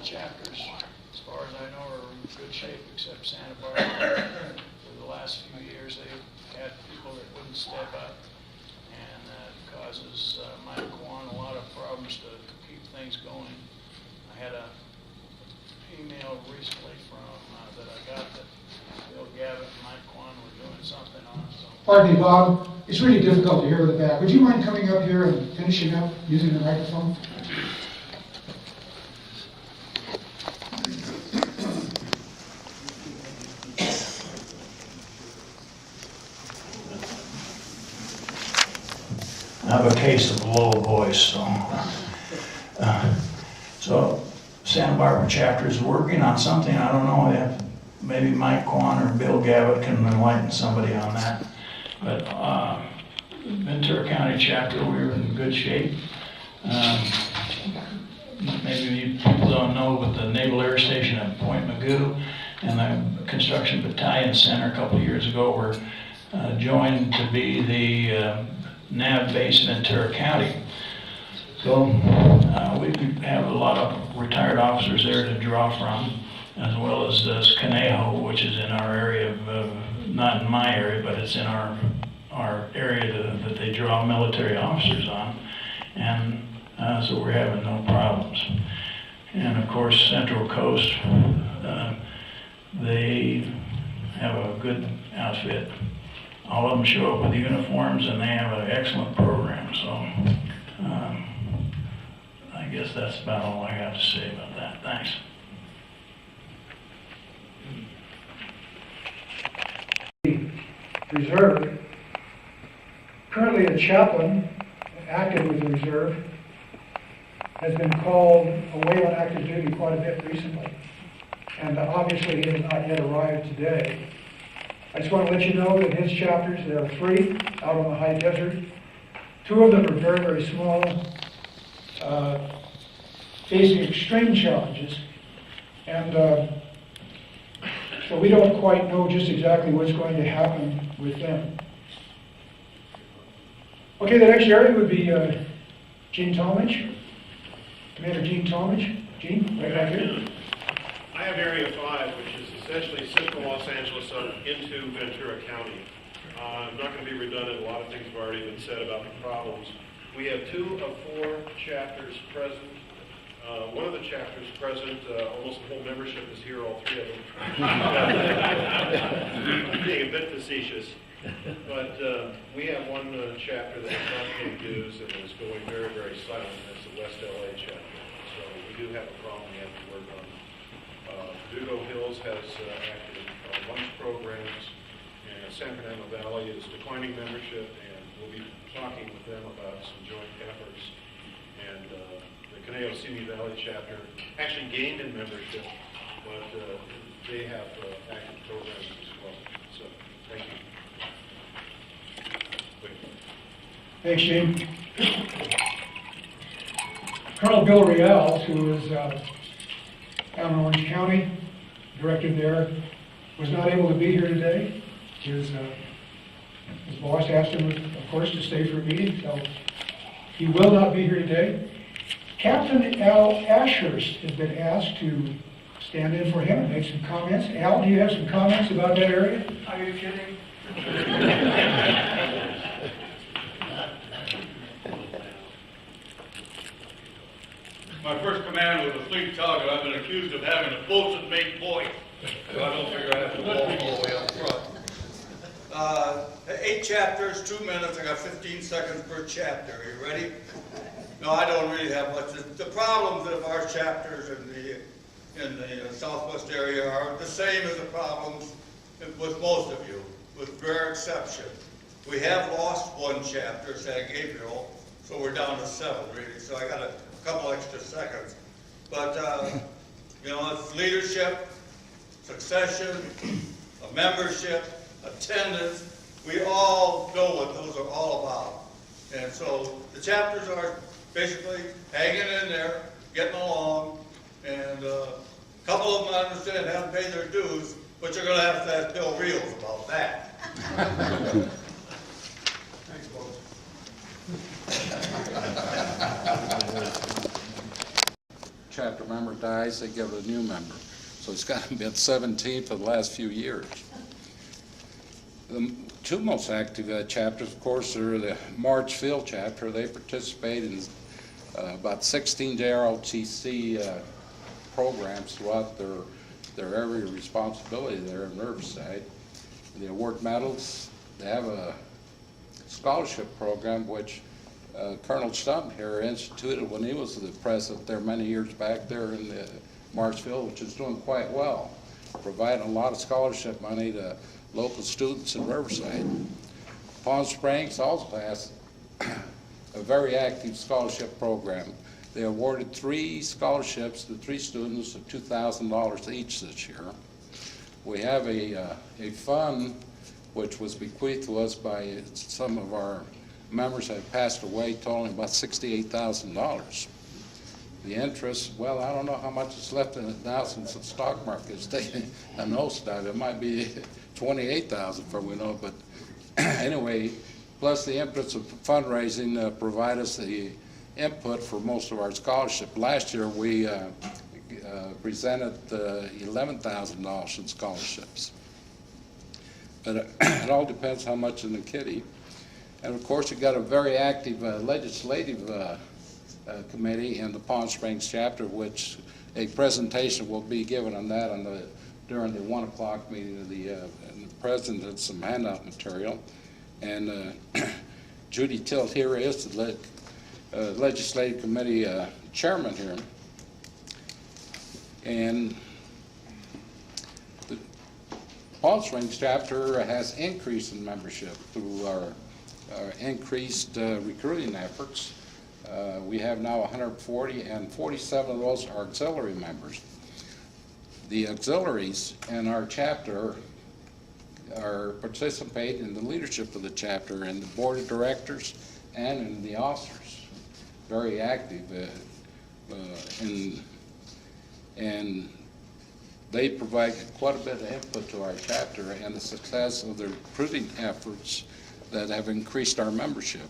chapters, as far as I know, are in good shape except Santa Barbara. For the last few years, they've had people that wouldn't step up, and it causes Mike Kwan a lot of problems to keep things going. I had a email recently from that I got that Bill Gavitt and Mike Kwan were doing something on it. So. Pardon me, Bob. It's really difficult to hear with the back. Would you mind coming up here and finishing up using the microphone? I have a case of low voice, so Santa Barbara chapter is working on something. I don't know if maybe Mike Kwan or Bill Gavitt can enlighten somebody on that. But Ventura County chapter, we're in good shape. Maybe you people don't know, but the Naval Air Station at Point Magoo and the Construction Battalion Center a couple of years ago were joined to be the NAV base in Ventura County. So we have a lot of retired officers there to draw from, as well as Conejo, which is in our area of, not in my area, but it's in our area that they draw military officers on. And so we're having no problems. And of course, Central Coast, they have a good outfit. All of them show up with uniforms, and they have an excellent program. So I guess that's about all I got to say about that. Thanks. Reserve. Currently a chaplain active with the reserve has been called away on active duty quite a bit recently. And obviously he has not yet arrived today. I just want to let you know that his chapters, there are 3 out on the high desert. 2 of them are very, very small, facing extreme challenges. And so we don't quite know just exactly what's going to happen with them. Okay, the next area would be Gene Talmadge. Commander Gene Talmadge. Gene, right back here. I have Area 5, which is essentially Central Los Angeles into Ventura County. I'm not going to be redundant. A lot of things have already been said about the problems. We have 2 of 4 chapters present. One of the chapters present, almost the whole membership is here, all 3 of them. I'm being a bit facetious. But we have one chapter that is not paying dues and is going very, very silent. That's the West LA chapter. So we do have a problem we have to work on. Dugo Hills has active lunch programs, and San Fernando Valley is declining membership, and we'll be talking with them about some joint efforts. And the Conejo Simi Valley chapter actually gained in membership, but they have active programs as well. So, thank you. Thanks, Gene. Colonel Bill Real, who is down in Orange County, director there, was not able to be here today. His boss asked him, of course, to stay for a meeting, so he will not be here today. Captain Al Ashurst has been asked to stand in for him and make some comments. Al, do you have some comments about that area? Are you kidding? My first command was a fleet target. I've been accused of having a bosun mate voice. So I don't figure I have to walk all the way up front. 8 chapters, 2 minutes. I got 15 seconds per chapter. Are you ready? No, I don't really have much. The problems of our chapters in the Southwest area are the same as the problems with most of you, with rare exception. We have lost 1 chapter, San Gabriel, so we're down to 7 really. So I got a couple extra seconds. But, you know, it's leadership, succession, a membership, attendance. We all know what those are all about. And so the chapters are basically hanging in there, getting along, and a couple of them I understand haven't paid their dues, but you're going to have to ask Bill Reals about that. Thanks, folks. chapter member dies, they give it a new member. So it's got to be at 17 for the last few years. The two most active chapters, of course, are the March Field chapter. They participate in about 16 JROTC programs throughout their area of responsibility there in Riverside. They award medals. They have a scholarship program which Colonel Stump here instituted when he was the president there many years back there in the Marshfield, which is doing quite well, providing a lot of scholarship money to local students in Riverside. Palm Springs also has a very active scholarship program. They awarded 3 scholarships to 3 students of $2,000 each this year. We have a fund which was bequeathed to us by some of our members that have passed away, totaling about $68,000. The interest, well, I don't know how much is left in it now since the stock market is taking a nosedive. It might be 28,000 for we know, but anyway, plus the interest of fundraising provide us the input for most of our scholarship. Last year we presented $11,000 in scholarships. But it all depends how much in the kitty. And of course, you've got a very active legislative committee in the Palm Springs chapter, which a presentation will be given on that during the 1 o'clock meeting of the president and some handout material. And Judy Tilt here is the legislative committee chairman here. And the Palm Springs chapter has increased in membership through our increased recruiting efforts. We have now 140, and 47 of those are auxiliary members. The auxiliaries in our chapter participate in the leadership of the chapter and the board of directors and in the officers. Very active and they provide quite a bit of input to our chapter and the success of the recruiting efforts that have increased our membership.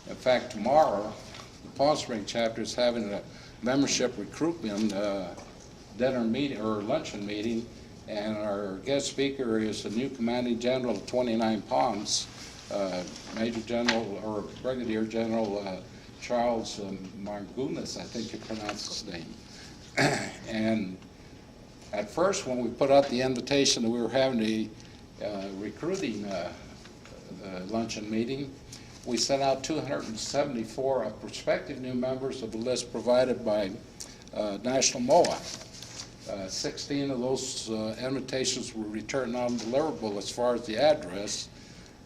In fact, tomorrow, the Palm Springs chapter is having a membership recruitment dinner meeting or luncheon meeting, and our guest speaker is the new commanding general of 29 Palms, Major General or Brigadier General Charles Margulis, I think you pronounce his name. And at first, when we put out the invitation that we were having a recruiting luncheon meeting, we sent out 274 prospective new members of the list provided by National MOA. 16 of those invitations were returned undeliverable as far as the address,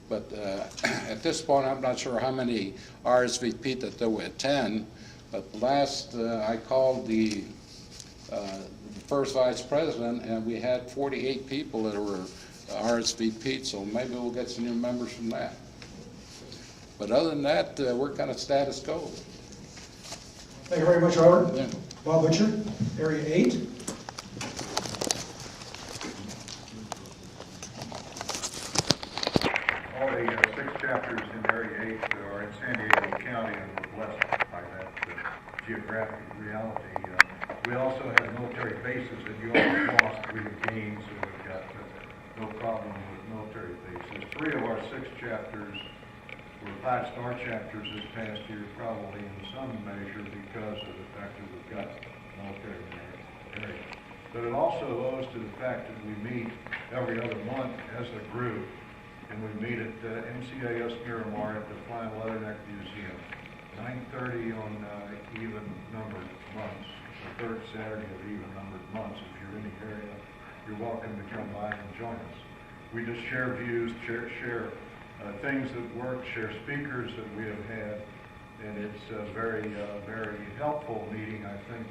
but at this point I'm not sure how many RSVP that there were 10, but last I called the first vice president and we had 48 people that were RSVP'd, so maybe we'll get some new members from that. But other than that, we're kind of status quo. Thank you very much, Robert. Yeah. Bob Butcher, Area 8. All the 6 chapters in Area 8 are in San Diego County and we're blessed by that geographic reality. We also have military bases that you all lost, we have gained, so we've got no problem with military bases. 3 of our 6 chapters were 5-star chapters this past year, probably in some measure because of the fact that we've got military in the area. But it also owes to the fact that we meet every other month as a group, and we meet at MCAS Miramar at the Flying Leatherneck Museum, 9:30 on even-numbered months, the 3rd Saturday of even-numbered months. If you're in the area, you're welcome to come by and join us. We just share views, share things that work, share speakers that we have had, and it's a very helpful meeting, I think,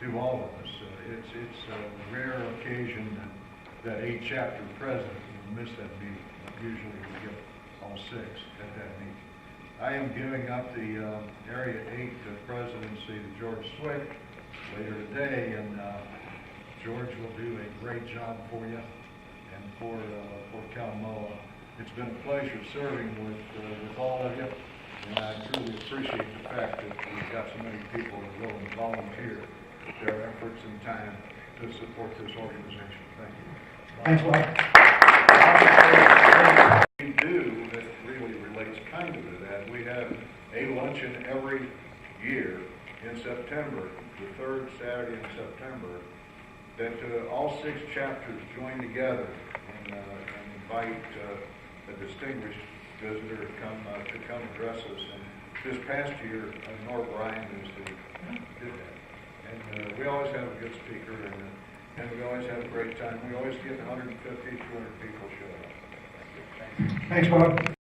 to all of us. It's a rare occasion that a chapter president will miss that meeting. Usually we get all 6 at that meeting. I am giving up the Area 8 presidency to George Swick later today, and George will do a great job for you and for Calmoa. It's been a pleasure serving with all of you, And I truly appreciate the fact that we've got so many people that will volunteer their efforts and time to support this organization. Thank you. Thanks, Bob. We do that really relates kind of to that. We have a luncheon every year in September, the third Saturday in September, that all 6 chapters join together and invite a distinguished visitor to come address us. And this past year, Nora Bryan is who did that. And we always have a good speaker, and we always have a great time. We always get 150, 200 people show up. Thanks, Bob.